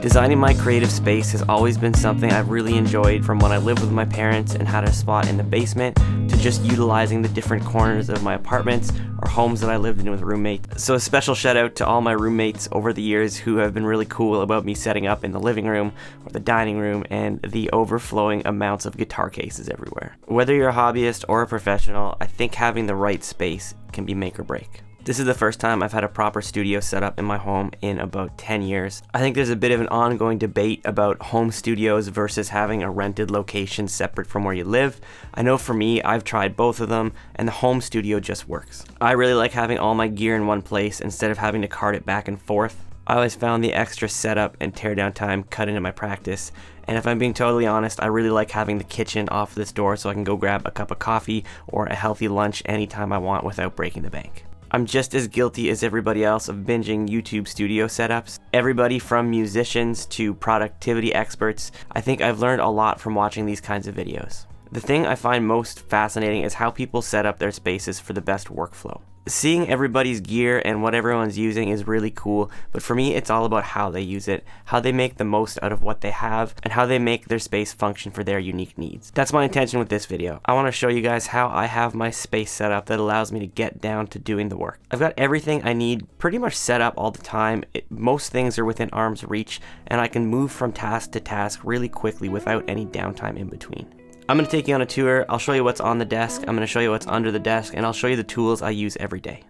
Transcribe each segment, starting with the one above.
Designing my creative space has always been something I've really enjoyed, from when I lived with my parents and had a spot in the basement to just utilizing the different corners of my apartments or homes that I lived in with roommates. So a special shout out to all my roommates over the years who have been really cool about me setting up in the living room or the dining room and the overflowing amounts of guitar cases everywhere. Whether you're a hobbyist or a professional, I think having the right space can be make or break. This is the first time I've had a proper studio set up in my home in about 10 years. I think there's a bit of an ongoing debate about home studios versus having a rented location separate from where you live. I know for me, I've tried both of them, and the home studio just works. I really like having all my gear in one place instead of having to cart it back and forth. I always found the extra setup and teardown time cut into my practice. And if I'm being totally honest, I really like having the kitchen off this door so I can go grab a cup of coffee or a healthy lunch anytime I want without breaking the bank. I'm just as guilty as everybody else of binging YouTube studio setups. Everybody from musicians to productivity experts, I think I've learned a lot from watching these kinds of videos. The thing I find most fascinating is how people set up their spaces for the best workflow. Seeing everybody's gear and what everyone's using is really cool, but for me it's all about how they use it, how they make the most out of what they have, and how they make their space function for their unique needs. That's my intention with this video. I want to show you guys how I have my space set up that allows me to get down to doing the work. I've got everything I need pretty much set up all the time. Most things are within arm's reach, and I can move from task to task really quickly without any downtime in between. I'm going to take you on a tour. I'll show you what's on the desk, I'm going to show you what's under the desk, and I'll show you the tools I use every day.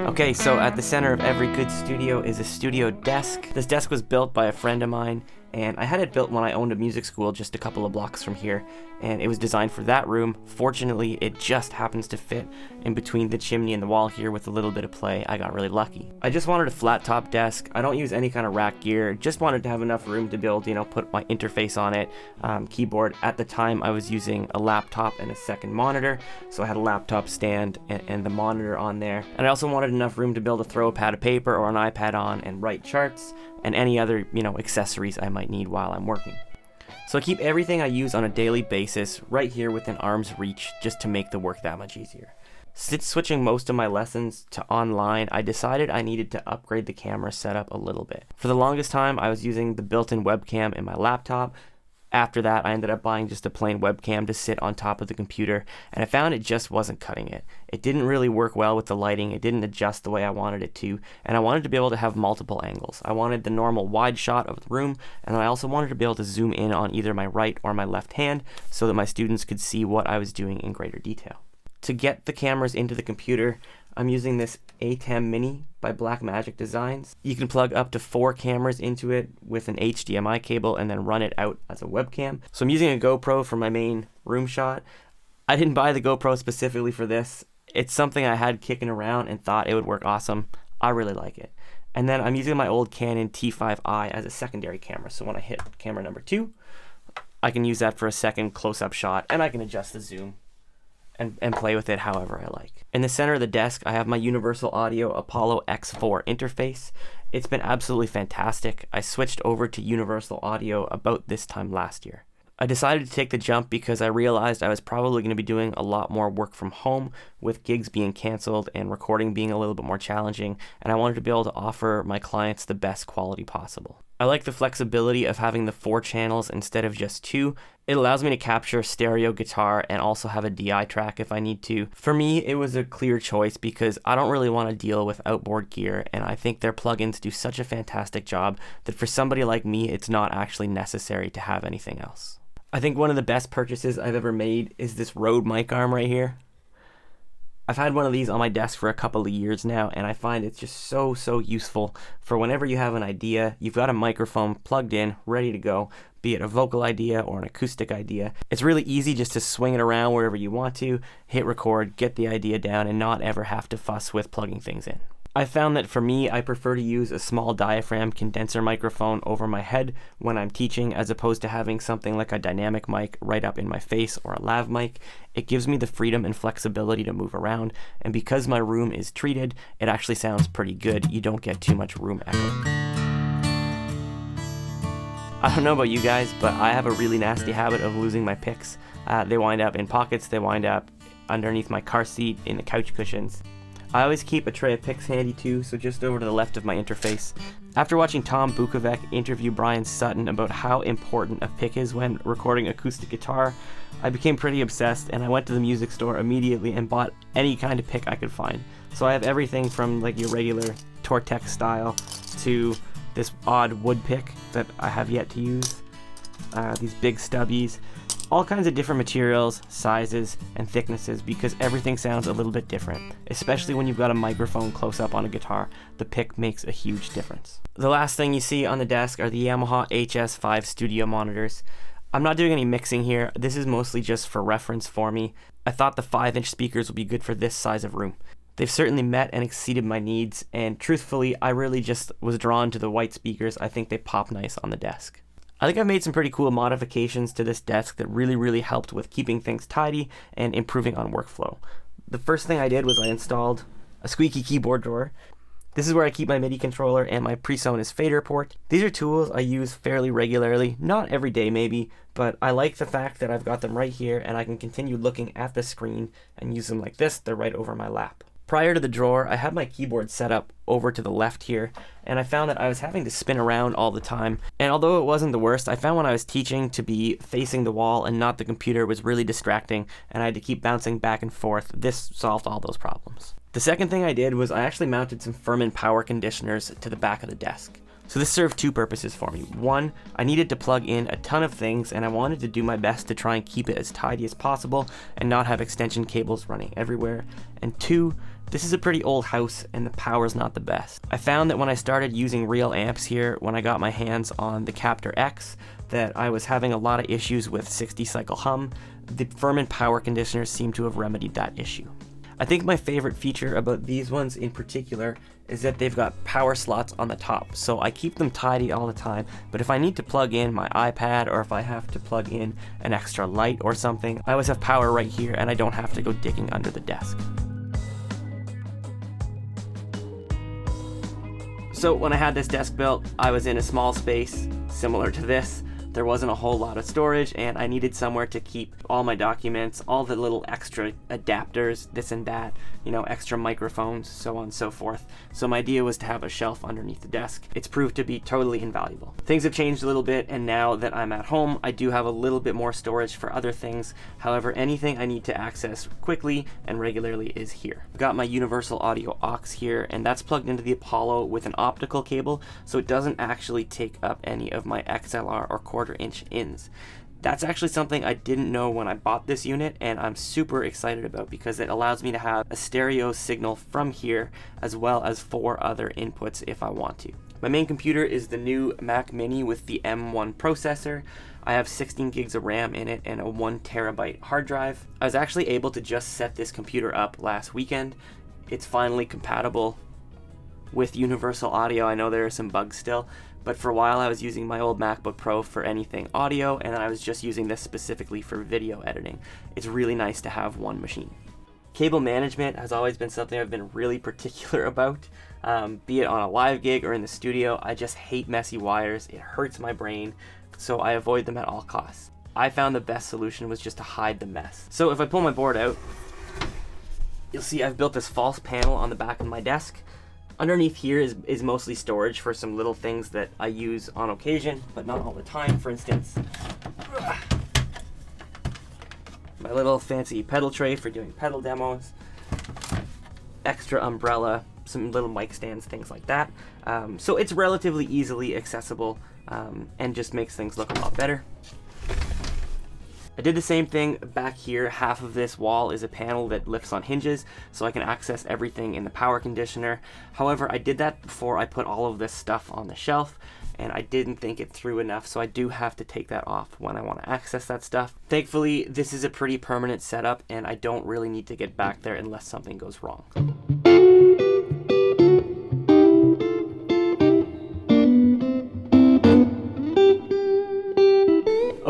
Okay, so at the center of every good studio is a studio desk. This desk was built by a friend of mine, and I had it built when I owned a music school just a couple of blocks from here, and it was designed for that room. Fortunately, it just happens to fit in between the chimney and the wall here with a little bit of play. I got really lucky. I just wanted a flat top desk. I don't use any kind of rack gear. Just wanted to have enough room to build, put my interface on it, keyboard. At the time, I was using a laptop and a second monitor, so I had a laptop stand and the monitor on there. And I also wanted enough room to be able to throw a pad of paper or an iPad on and write charts and any other, accessories I might need while I'm working. So I keep everything I use on a daily basis right here within arm's reach just to make the work that much easier. Since switching most of my lessons to online, I decided I needed to upgrade the camera setup a little bit. For the longest time, I was using the built-in webcam in my laptop. After that, I ended up buying just a plain webcam to sit on top of the computer, and I found it just wasn't cutting it. It didn't really work well with the lighting, it didn't adjust the way I wanted it to, and I wanted to be able to have multiple angles. I wanted the normal wide shot of the room, and I also wanted to be able to zoom in on either my right or my left hand so that my students could see what I was doing in greater detail. To get the cameras into the computer, I'm using this A10 Mini by Blackmagic Designs. You can plug up to 4 cameras into it with an HDMI cable and then run it out as a webcam. So I'm using a GoPro for my main room shot. I didn't buy the GoPro specifically for this. It's something I had kicking around and thought it would work awesome. I really like it. And then I'm using my old Canon T5i as a secondary camera. So when I hit camera number 2, I can use that for a second close-up shot, and I can adjust the zoom and play with it however I like. In the center of the desk, I have my Universal Audio Apollo X4 interface. It's been absolutely fantastic. I switched over to Universal Audio about this time last year. I decided to take the jump because I realized I was probably going to be doing a lot more work from home with gigs being canceled and recording being a little bit more challenging, and I wanted to be able to offer my clients the best quality possible. I like the flexibility of having the 4 channels instead of just 2. It allows me to capture stereo guitar and also have a DI track if I need to. For me, it was a clear choice because I don't really want to deal with outboard gear, and I think their plugins do such a fantastic job that for somebody like me, it's not actually necessary to have anything else. I think one of the best purchases I've ever made is this Rode mic arm right here. I've had one of these on my desk for a couple of years now, and I find it's just so useful for whenever you have an idea, you've got a microphone plugged in, ready to go, be it a vocal idea or an acoustic idea. It's really easy just to swing it around wherever you want to, hit record, get the idea down, and not ever have to fuss with plugging things in. I found that for me, I prefer to use a small diaphragm condenser microphone over my head when I'm teaching, as opposed to having something like a dynamic mic right up in my face or a lav mic. It gives me the freedom and flexibility to move around, and because my room is treated, it actually sounds pretty good. You don't get too much room echo. I don't know about you guys, but I have a really nasty habit of losing my picks. They wind up in pockets, they wind up underneath my car seat, in the couch cushions. I always keep a tray of picks handy too, so just over to the left of my interface. After watching Tom Bukovac interview Brian Sutton about how important a pick is when recording acoustic guitar, I became pretty obsessed, and I went to the music store immediately and bought any kind of pick I could find. So I have everything from like your regular Tortex style to this odd wood pick that I have yet to use, these big stubbies, all kinds of different materials, sizes, and thicknesses, because everything sounds a little bit different. Especially when you've got a microphone close up on a guitar, the pick makes a huge difference. The last thing you see on the desk are the Yamaha HS5 studio monitors. I'm not doing any mixing here, this is mostly just for reference for me. I thought the 5-inch speakers would be good for this size of room. They've certainly met and exceeded my needs, and truthfully, I really just was drawn to the white speakers. I think they pop nice on the desk. I think I've made some pretty cool modifications to this desk that really helped with keeping things tidy and improving on workflow. The first thing I did was I installed a squeaky keyboard drawer. This is where I keep my MIDI controller and my PreSonus fader port. These are tools I use fairly regularly, not every day maybe, but I like the fact that I've got them right here and I can continue looking at the screen and use them like this. They're right over my lap. Prior to the drawer, I had my keyboard set up over to the left here, and I found that I was having to spin around all the time. And although it wasn't the worst, I found when I was teaching to be facing the wall and not the computer was really distracting, and I had to keep bouncing back and forth. This solved all those problems. The second thing I did was I actually mounted some Furman power conditioners to the back of the desk. So this served two purposes for me. One, I needed to plug in a ton of things, and I wanted to do my best to try and keep it as tidy as possible and not have extension cables running everywhere. And two, this is a pretty old house and the power's not the best. I found that when I started using real amps here, when I got my hands on the Captor X, that I was having a lot of issues with 60 cycle hum. The Furman power conditioners seem to have remedied that issue. I think my favorite feature about these ones in particular is that they've got power slots on the top, so I keep them tidy all the time, but if I need to plug in my iPad or if I have to plug in an extra light or something, I always have power right here and I don't have to go digging under the desk. So when I had this desk built, I was in a small space similar to this. There wasn't a whole lot of storage, and I needed somewhere to keep all my documents, all the little extra adapters, this and that, extra microphones, so on and so forth. So my idea was to have a shelf underneath the desk. It's proved to be totally invaluable. Things have changed a little bit, and now that I'm at home, I do have a little bit more storage for other things. However, anything I need to access quickly and regularly is here. I've got my universal audio aux here, and that's plugged into the Apollo with an optical cable, so it doesn't actually take up any of my XLR or quarter-inch ins. That's actually something I didn't know when I bought this unit, and I'm super excited about because it allows me to have a stereo signal from here as well as 4 other inputs if I want to. My main computer is the new Mac Mini with the M1 processor. I have 16 gigs of RAM in it and a 1 terabyte hard drive. I was actually able to just set this computer up last weekend. It's finally compatible with universal audio. I know there are some bugs still, but for a while I was using my old MacBook Pro for anything audio, and then I was just using this specifically for video editing. It's really nice to have one machine. Cable management has always been something I've been really particular about, be it on a live gig or in the studio. I just hate messy wires. It hurts my brain, so I avoid them at all costs. I found the best solution was just to hide the mess. So if I pull my board out, you'll see I've built this false panel on the back of my desk. Underneath here is mostly storage for some little things that I use on occasion, but not all the time. For instance, my little fancy pedal tray for doing pedal demos, extra umbrella, some little mic stands, things like that. So it's relatively easily accessible and just makes things look a lot better. I did the same thing back here. Half of this wall is a panel that lifts on hinges, so I can access everything in the power conditioner. However, I did that before I put all of this stuff on the shelf, and I didn't think it through enough, so I do have to take that off when I want to access that stuff. Thankfully, this is a pretty permanent setup, and I don't really need to get back there unless something goes wrong.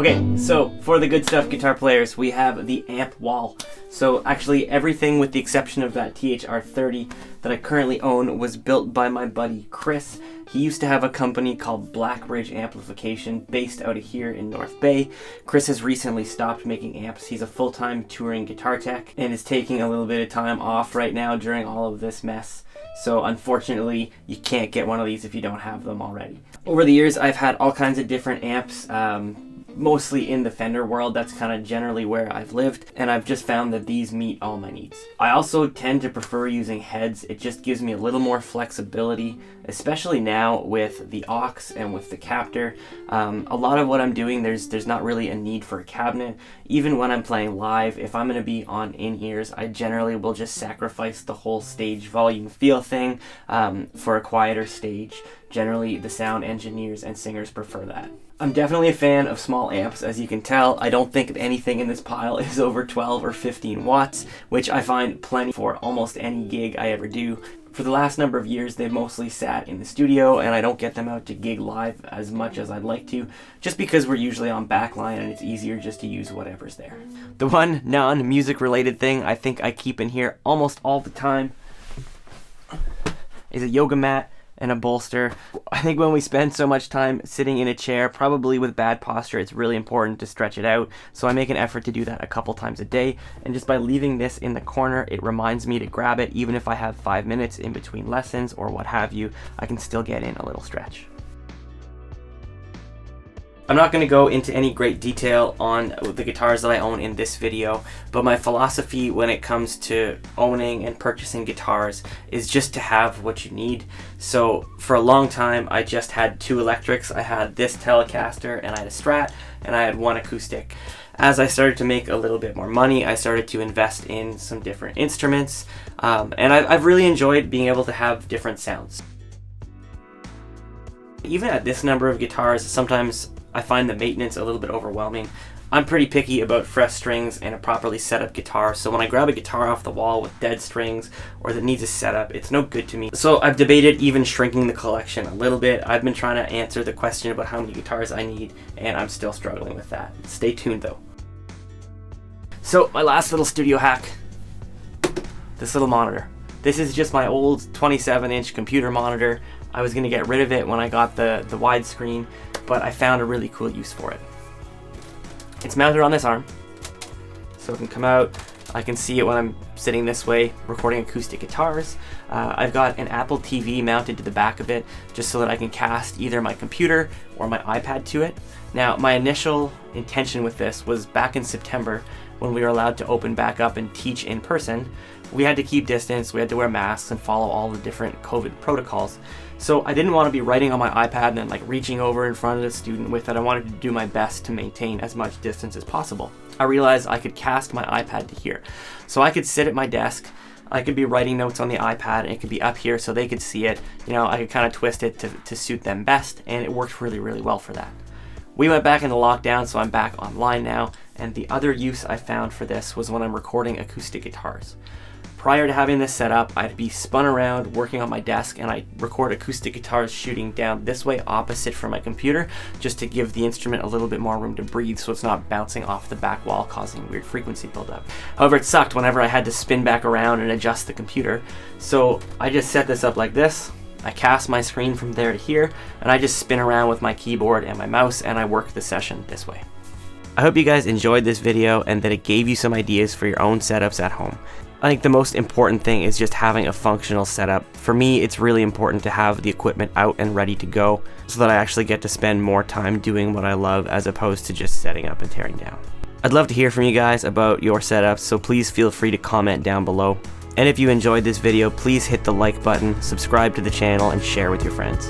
Okay, so for the good stuff guitar players, we have the amp wall. So actually everything with the exception of that THR30 that I currently own was built by my buddy Chris. He used to have a company called Blackbridge Amplification based out of here in North Bay. Chris has recently stopped making amps. He's a full-time touring guitar tech and is taking a little bit of time off right now during all of this mess. So unfortunately, you can't get one of these if you don't have them already. Over the years, I've had all kinds of different amps, mostly in the Fender world. That's kind of generally where I've lived, and I've just found that these meet all my needs. I also tend to prefer using heads. It just gives me a little more flexibility, especially now with the aux and with the captor. A lot of what I'm doing, there's not really a need for a cabinet. Even when I'm playing live, if I'm going to be on in-ears, I generally will just sacrifice the whole stage volume feel thing for a quieter stage. Generally, the sound engineers and singers prefer that. I'm definitely a fan of small amps. As you can tell, I don't think anything in this pile is over 12 or 15 watts, which I find plenty for almost any gig I ever do. For the last number of years, they've mostly sat in the studio, and I don't get them out to gig live as much as I'd like to, just because we're usually on backline and it's easier just to use whatever's there. The one non-music related thing I think I keep in here almost all the time is a yoga mat and a bolster. I think when we spend so much time sitting in a chair, probably with bad posture, it's really important to stretch it out. So I make an effort to do that a couple times a day. And just by leaving this in the corner, it reminds me to grab it. Even if I have 5 minutes in between lessons or what have you, I can still get in a little stretch. I'm not going to go into any great detail on the guitars that I own in this video, but my philosophy when it comes to owning and purchasing guitars is just to have what you need. So for a long time, I just had 2 electrics. I had this Telecaster and I had a Strat, and I had 1 acoustic. As I started to make a little bit more money, I started to invest in some different instruments, and I've really enjoyed being able to have different sounds. Even at this number of guitars, sometimes I find the maintenance a little bit overwhelming. I'm pretty picky about fresh strings and a properly set up guitar, so when I grab a guitar off the wall with dead strings or that needs a setup, it's no good to me. So I've debated even shrinking the collection a little bit. I've been trying to answer the question about how many guitars I need, and I'm still struggling with that. Stay tuned though. So my last little studio hack, this little monitor. This is just my old 27-inch computer monitor. I was gonna get rid of it when I got the widescreen, but I found a really cool use for it. It's mounted on this arm, so it can come out. I can see it when I'm sitting this way recording acoustic guitars. I've got an Apple TV mounted to the back of it just so that I can cast either my computer or my iPad to it. Now, my initial intention with this was back in September when we were allowed to open back up and teach in person. We had to keep distance, we had to wear masks and follow all the different COVID protocols. So I didn't want to be writing on my iPad and then like reaching over in front of the student with it. I wanted to do my best to maintain as much distance as possible. I realized I could cast my iPad to here. So I could sit at my desk, I could be writing notes on the iPad, and it could be up here so they could see it. You know, I could kind of twist it to suit them best, and it worked really, really well for that. We went back into lockdown, so I'm back online now, and the other use I found for this was when I'm recording acoustic guitars. Prior to having this set up, I'd be spun around working on my desk, and I'd record acoustic guitars shooting down this way opposite from my computer, just to give the instrument a little bit more room to breathe so it's not bouncing off the back wall causing weird frequency buildup. However, it sucked whenever I had to spin back around and adjust the computer, so I just set this up like this. I cast my screen from there to here, and I just spin around with my keyboard and my mouse, and I work the session this way. I hope you guys enjoyed this video and that it gave you some ideas for your own setups at home. I think the most important thing is just having a functional setup. For me, it's really important to have the equipment out and ready to go so that I actually get to spend more time doing what I love as opposed to just setting up and tearing down. I'd love to hear from you guys about your setups, so please feel free to comment down below. And if you enjoyed this video, please hit the like button, subscribe to the channel, and share with your friends.